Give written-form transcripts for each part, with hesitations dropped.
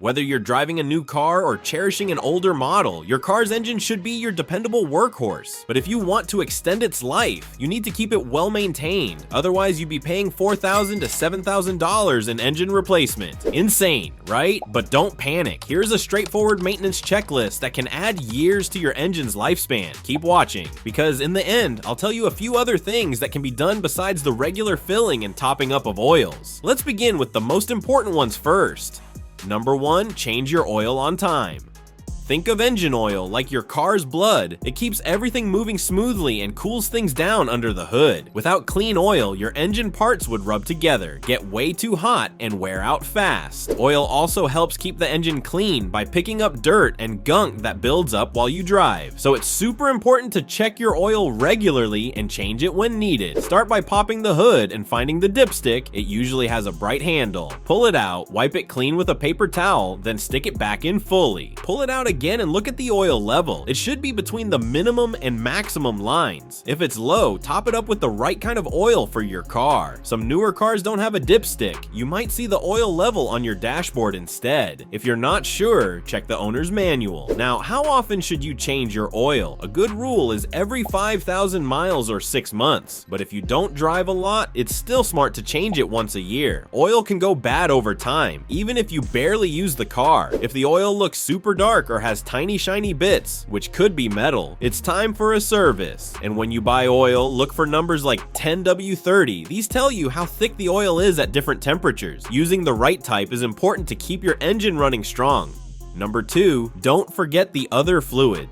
Whether you're driving a new car or cherishing an older model, your car's engine should be your dependable workhorse. But if you want to extend its life, you need to keep it well maintained. Otherwise, you'd be paying $4,000 to $7,000 in engine replacement. Insane, right? But don't panic. Here's a straightforward maintenance checklist that can add years to your engine's lifespan. Keep watching, because in the end, I'll tell you a few other things that can be done besides the regular filling and topping up of oils. Let's begin with the most important ones first. Number 1, change your oil on time. Think of engine oil like your car's blood. It keeps everything moving smoothly and cools things down under the hood. Without clean oil, your engine parts would rub together, get way too hot, and wear out fast. Oil also helps keep the engine clean by picking up dirt and gunk that builds up while you drive. So it's super important to check your oil regularly and change it when needed. Start by popping the hood and finding the dipstick. It usually has a bright handle. Pull it out, wipe it clean with a paper towel, then stick it back in fully. Pull it out again and look at the oil level. It should be between the minimum and maximum lines. If it's low, top it up with the right kind of oil for your car. Some newer cars don't have a dipstick. You might see the oil level on your dashboard instead. If you're not sure, check the owner's manual. Now, how often should you change your oil? A good rule is every 5,000 miles or 6 months. But if you don't drive a lot, it's still smart to change it once a year. Oil can go bad over time, even if you barely use the car. If the oil looks super dark or has tiny shiny bits, which could be metal, it's time for a service. And when you buy oil, look for numbers like 10W30. These tell you how thick the oil is at different temperatures. Using the right type is important to keep your engine running strong. Number 2, don't forget the other fluid.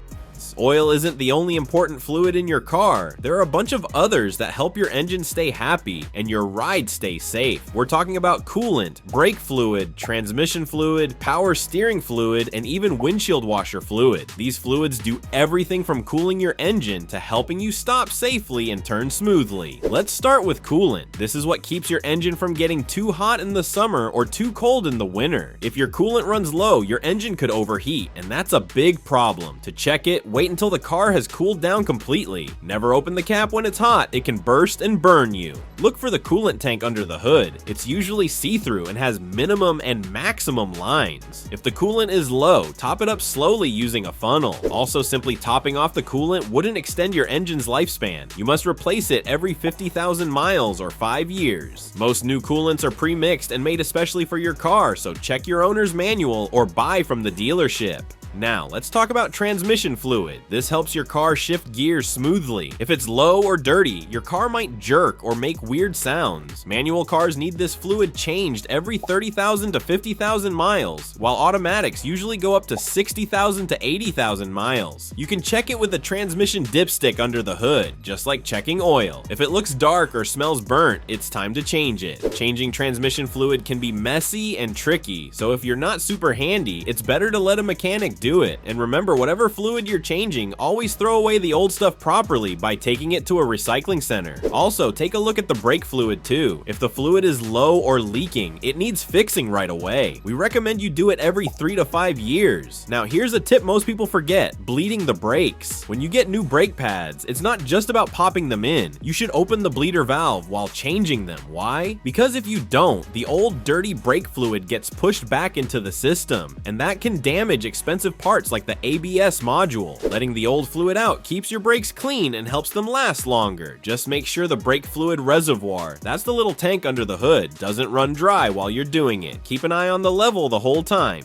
Oil isn't the only important fluid in your car. There are a bunch of others that help your engine stay happy and your ride stay safe. We're talking about coolant, brake fluid, transmission fluid, power steering fluid, and even windshield washer fluid. These fluids do everything from cooling your engine to helping you stop safely and turn smoothly. Let's start with coolant. This is what keeps your engine from getting too hot in the summer or too cold in the winter. If your coolant runs low, your engine could overheat, and that's a big problem. To check it, wait until the car has cooled down completely. Never open the cap when it's hot. It can burst and burn you. Look for the coolant tank under the hood. It's usually see-through and has minimum and maximum lines. If the coolant is low, top it up slowly using a funnel. Also, simply topping off the coolant wouldn't extend your engine's lifespan. You must replace it every 50,000 miles or 5 years. Most new coolants are pre-mixed and made especially for your car, so check your owner's manual or buy from the dealership. Now, let's talk about transmission fluid. This helps your car shift gears smoothly. If it's low or dirty, your car might jerk or make weird sounds. Manual cars need this fluid changed every 30,000 to 50,000 miles, while automatics usually go up to 60,000 to 80,000 miles. You can check it with a transmission dipstick under the hood, just like checking oil. If it looks dark or smells burnt, it's time to change it. Changing transmission fluid can be messy and tricky, so if you're not super handy, it's better to let a mechanic do it. And remember, whatever fluid you're changing, always throw away the old stuff properly by taking it to a recycling center. Also, take a look at the brake fluid too. If the fluid is low or leaking, it needs fixing right away. We recommend you do it every 3 to 5 years. Now, here's a tip most people forget: bleeding the brakes. When you get new brake pads, it's not just about popping them in. You should open the bleeder valve while changing them. Why? Because if you don't, the old dirty brake fluid gets pushed back into the system, and that can damage expensive parts like the ABS module. Letting the old fluid out keeps your brakes clean and helps them last longer. Just make sure the brake fluid reservoir, that's the little tank under the hood, doesn't run dry while you're doing it. Keep an eye on the level the whole time.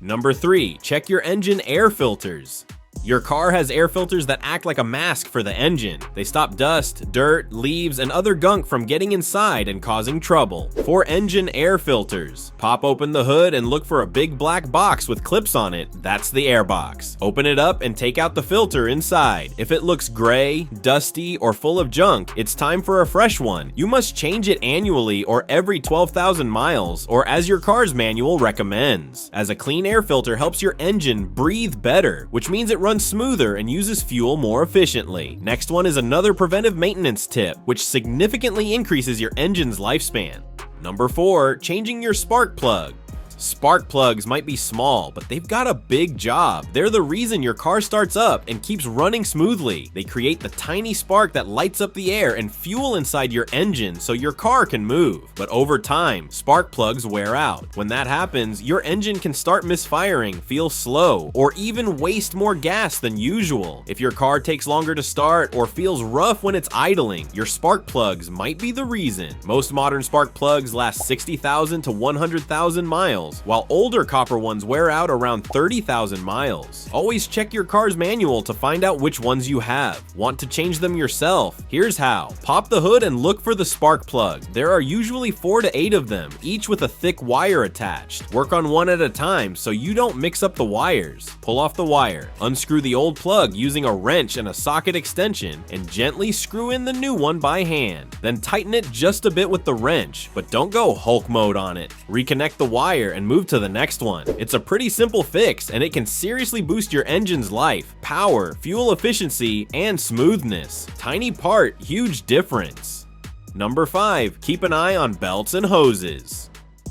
Number 3, check your engine air filters. Your car has air filters that act like a mask for the engine. They stop dust, dirt, leaves, and other gunk from getting inside and causing trouble. For engine air filters, pop open the hood and look for a big black box with clips on it. That's the air box. Open it up and take out the filter inside. If it looks gray, dusty, or full of junk, it's time for a fresh one. You must change it annually or every 12,000 miles, or as your car's manual recommends, as a clean air filter helps your engine breathe better, which means it runs smoother and uses fuel more efficiently. Next one is another preventive maintenance tip, which significantly increases your engine's lifespan. Number 4, changing your spark plug. Spark plugs might be small, but they've got a big job. They're the reason your car starts up and keeps running smoothly. They create the tiny spark that lights up the air and fuel inside your engine so your car can move. But over time, spark plugs wear out. When that happens, your engine can start misfiring, feel slow, or even waste more gas than usual. If your car takes longer to start or feels rough when it's idling, your spark plugs might be the reason. Most modern spark plugs last 60,000 to 100,000 miles, while older copper ones wear out around 30,000 miles. Always check your car's manual to find out which ones you have. Want to change them yourself? Here's how. Pop the hood and look for the spark plug. There are usually 4 to 8 of them, each with a thick wire attached. Work on one at a time so you don't mix up the wires. Pull off the wire, unscrew the old plug using a wrench and a socket extension, and gently screw in the new one by hand. Then tighten it just a bit with the wrench, but don't go Hulk mode on it. Reconnect the wire and move to the next one. It's a pretty simple fix, and it can seriously boost your engine's life, power, fuel efficiency, and smoothness. Tiny part, huge difference. Number 5, keep an eye on belts and hoses.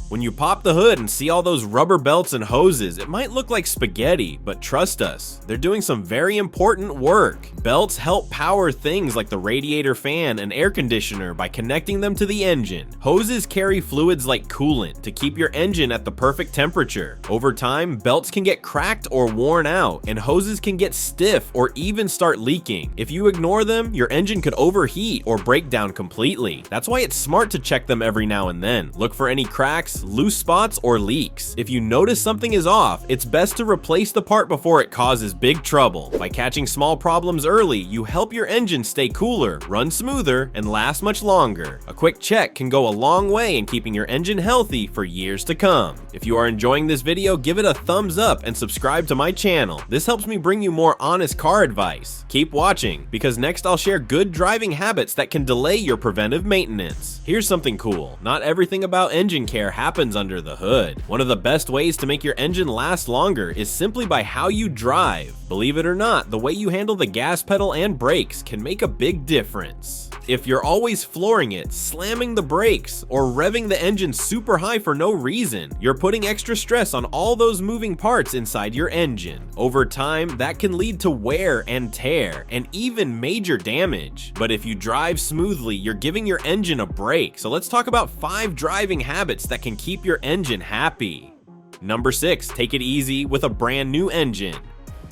When you pop the hood and see all those rubber belts and hoses, it might look like spaghetti, but trust us, they're doing some very important work. Belts help power things like the radiator fan and air conditioner by connecting them to the engine. Hoses carry fluids like coolant to keep your engine at the perfect temperature. Over time, belts can get cracked or worn out, and hoses can get stiff or even start leaking. If you ignore them, your engine could overheat or break down completely. That's why it's smart to check them every now and then. Look for any cracks, loose spots, or leaks. If you notice something is off, it's best to replace the part before it causes big trouble. By catching small problems early, you help your engine stay cooler, run smoother, and last much longer. A quick check can go a long way in keeping your engine healthy for years to come. If you are enjoying this video, give it a thumbs up and subscribe to my channel. This helps me bring you more honest car advice. Keep watching, because next I'll share good driving habits that can delay your preventive maintenance. Here's something cool. Not everything about engine care happens under the hood. One of the best ways to make your engine last longer is simply by how you drive. Believe it or not, the way you handle the gas pedal and brakes can make a big difference. If you're always flooring it, slamming the brakes, or revving the engine super high for no reason, you're putting extra stress on all those moving parts inside your engine. Over time, that can lead to wear and tear, and even major damage. But if you drive smoothly, you're giving your engine a break. So let's talk about 5 driving habits that can keep your engine happy. Number 6, take it easy with a brand new engine.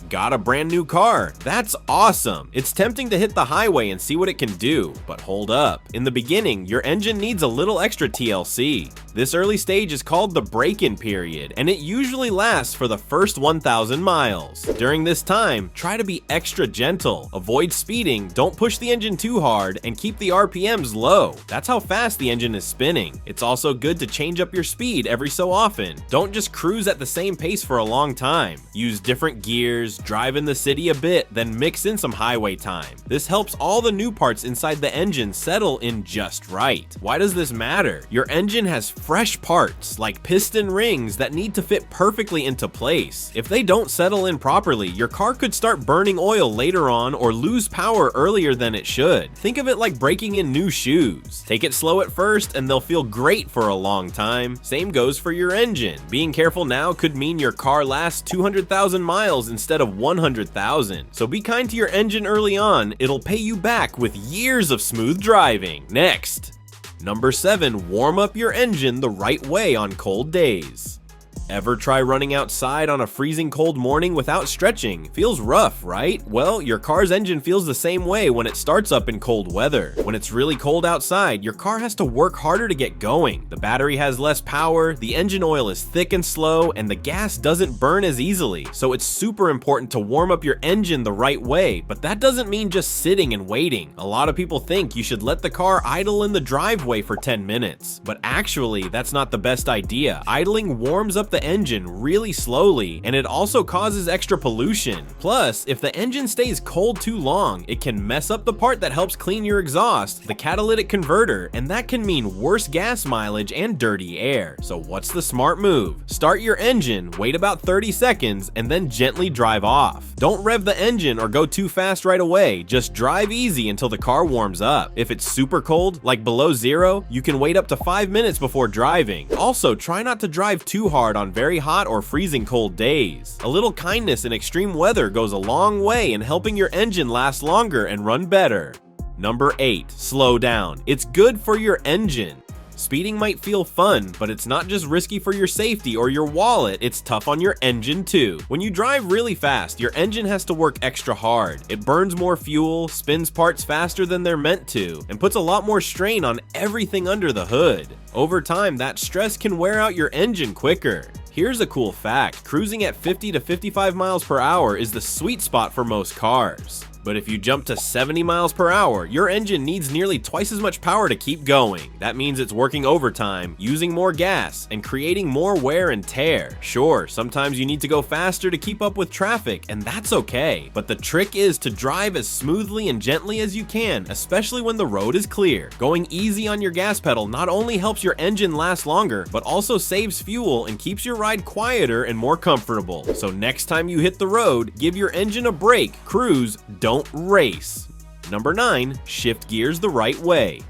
Got a brand new car? That's awesome. It's tempting to hit the highway and see what it can do, but hold up. In the beginning, your engine needs a little extra TLC. This early stage is called the break-in period, and it usually lasts for the first 1,000 miles. During this time, try to be extra gentle, avoid speeding, don't push the engine too hard, and keep the RPMs low. That's how fast the engine is spinning. It's also good to change up your speed every so often. Don't just cruise at the same pace for a long time. Use different gears, drive in the city a bit, then mix in some highway time. This helps all the new parts inside the engine settle in just right. Why does this matter? Your engine has fresh parts, like piston rings, that need to fit perfectly into place. If they don't settle in properly, your car could start burning oil later on or lose power earlier than it should. Think of it like breaking in new shoes. Take it slow at first and they'll feel great for a long time. Same goes for your engine. Being careful now could mean your car lasts 200,000 miles instead of 100,000. So be kind to your engine early on. It'll pay you back with years of smooth driving. Next. Number 7, warm up your engine the right way on cold days. Ever try running outside on a freezing cold morning without stretching? Feels rough, right? Well, your car's engine feels the same way when it starts up in cold weather. When it's really cold outside, your car has to work harder to get going. The battery has less power, the engine oil is thick and slow, and the gas doesn't burn as easily. So it's super important to warm up your engine the right way, but that doesn't mean just sitting and waiting. A lot of people think you should let the car idle in the driveway for 10 minutes, but actually that's not the best idea. Idling warms up the engine really slowly, and it also causes extra pollution. Plus, if the engine stays cold too long, it can mess up the part that helps clean your exhaust, the catalytic converter, and that can mean worse gas mileage and dirty air. So what's the smart move? Start your engine, wait about 30 seconds, and then gently drive off. Don't rev the engine or go too fast right away. Just drive easy until the car warms up. If it's super cold, like below 0, you can wait up to 5 minutes before driving. Also, try not to drive too hard on on very hot or freezing cold days. A little kindness in extreme weather goes a long way in helping your engine last longer and run better. Number 8. Slow down. It's good for your engine. Speeding might feel fun, but it's not just risky for your safety or your wallet, it's tough on your engine too. When you drive really fast, your engine has to work extra hard. It burns more fuel, spins parts faster than they're meant to, and puts a lot more strain on everything under the hood. Over time, that stress can wear out your engine quicker. Here's a cool fact: cruising at 50 to 55 miles per hour is the sweet spot for most cars. But if you jump to 70 miles per hour, your engine needs nearly twice as much power to keep going. That means it's working overtime, using more gas, and creating more wear and tear. Sure, sometimes you need to go faster to keep up with traffic, and that's okay. But the trick is to drive as smoothly and gently as you can, especially when the road is clear. Going easy on your gas pedal not only helps your engine last longer, but also saves fuel and keeps your ride quieter and more comfortable. So next time you hit the road, give your engine a break, cruise, don't race. Number 9. Shift gears the right way.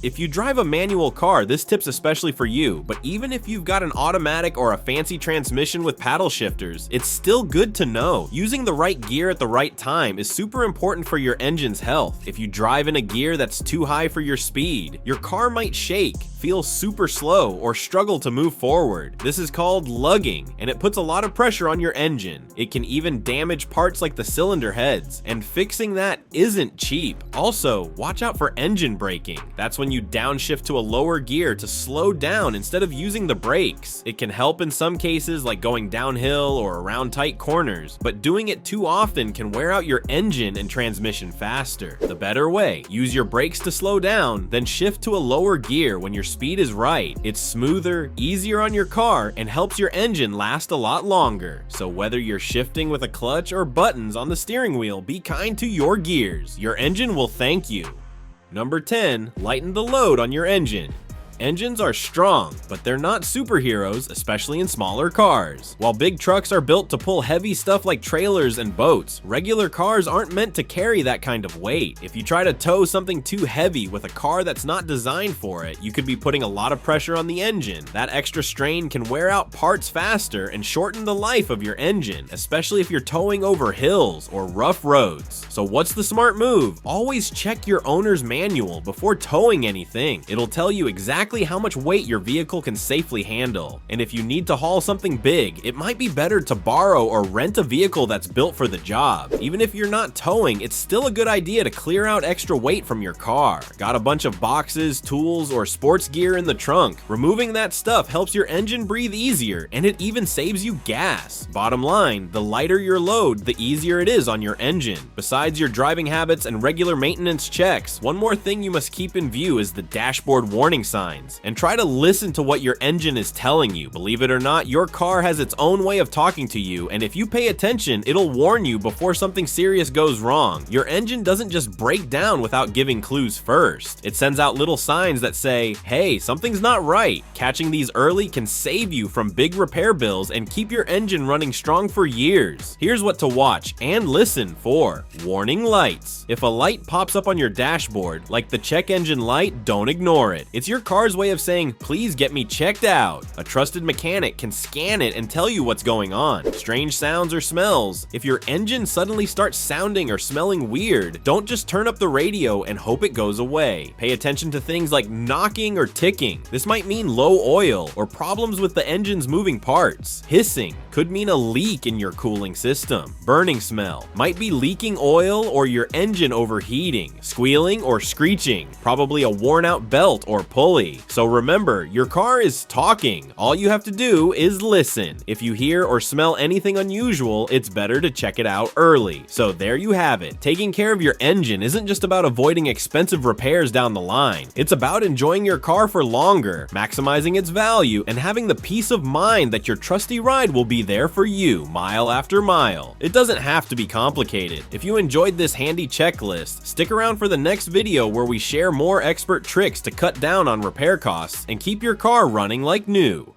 If you drive a manual car, this tip's especially for you, but even if you've got an automatic or a fancy transmission with paddle shifters, it's still good to know. Using the right gear at the right time is super important for your engine's health. If you drive in a gear that's too high for your speed, your car might shake, feel super slow, or struggle to move forward. This is called lugging, and it puts a lot of pressure on your engine. It can even damage parts like the cylinder heads, and fixing that isn't cheap. Also, watch out for engine braking. That's when you downshift to a lower gear to slow down instead of using the brakes. It can help in some cases, like going downhill or around tight corners, but doing it too often can wear out your engine and transmission faster. The better way: use your brakes to slow down, then shift to a lower gear when your speed is right. It's smoother, easier on your car, and helps your engine last a lot longer. So whether you're shifting with a clutch or buttons on the steering wheel, be kind to your gears. Your engine will thank you. Number 10. Lighten the load on your engine. Engines are strong, but they're not superheroes, especially in smaller cars. While big trucks are built to pull heavy stuff like trailers and boats, regular cars aren't meant to carry that kind of weight. If you try to tow something too heavy with a car that's not designed for it, you could be putting a lot of pressure on the engine. That extra strain can wear out parts faster and shorten the life of your engine, especially if you're towing over hills or rough roads. So what's the smart move? Always check your owner's manual before towing anything. It'll tell you exactly how much weight your vehicle can safely handle. And if you need to haul something big, it might be better to borrow or rent a vehicle that's built for the job. Even if you're not towing, it's still a good idea to clear out extra weight from your car. Got a bunch of boxes, tools, or sports gear in the trunk? Removing that stuff helps your engine breathe easier, and it even saves you gas. Bottom line, the lighter your load, the easier it is on your engine. Besides your driving habits and regular maintenance checks, one more thing you must keep in view is the dashboard warning sign. And try to listen to what your engine is telling you. Believe it or not, your car has its own way of talking to you, and if you pay attention, it'll warn you before something serious goes wrong. Your engine doesn't just break down without giving clues first. It sends out little signs that say, hey, something's not right. Catching these early can save you from big repair bills and keep your engine running strong for years. Here's what to watch and listen for. Warning lights. If a light pops up on your dashboard, like the check engine light, don't ignore it. It's your car's way of saying, please get me checked out. A trusted mechanic can scan it and tell you what's going on. Strange sounds or smells. If your engine suddenly starts sounding or smelling weird, don't just turn up the radio and hope it goes away. Pay attention to things like knocking or ticking. This might mean low oil or problems with the engine's moving parts. Hissing could mean a leak in your cooling system. Burning smell might be leaking oil or your engine overheating. Squealing or screeching, probably a worn out belt or pulley. So remember, your car is talking. All you have to do is listen. If you hear or smell anything unusual, it's better to check it out early. So there you have it. Taking care of your engine isn't just about avoiding expensive repairs down the line. It's about enjoying your car for longer, maximizing its value, and having the peace of mind that your trusty ride will be there for you mile after mile. It doesn't have to be complicated. If you enjoyed this handy checklist, stick around for the next video where we share more expert tricks to cut down on repair costs and keep your car running like new.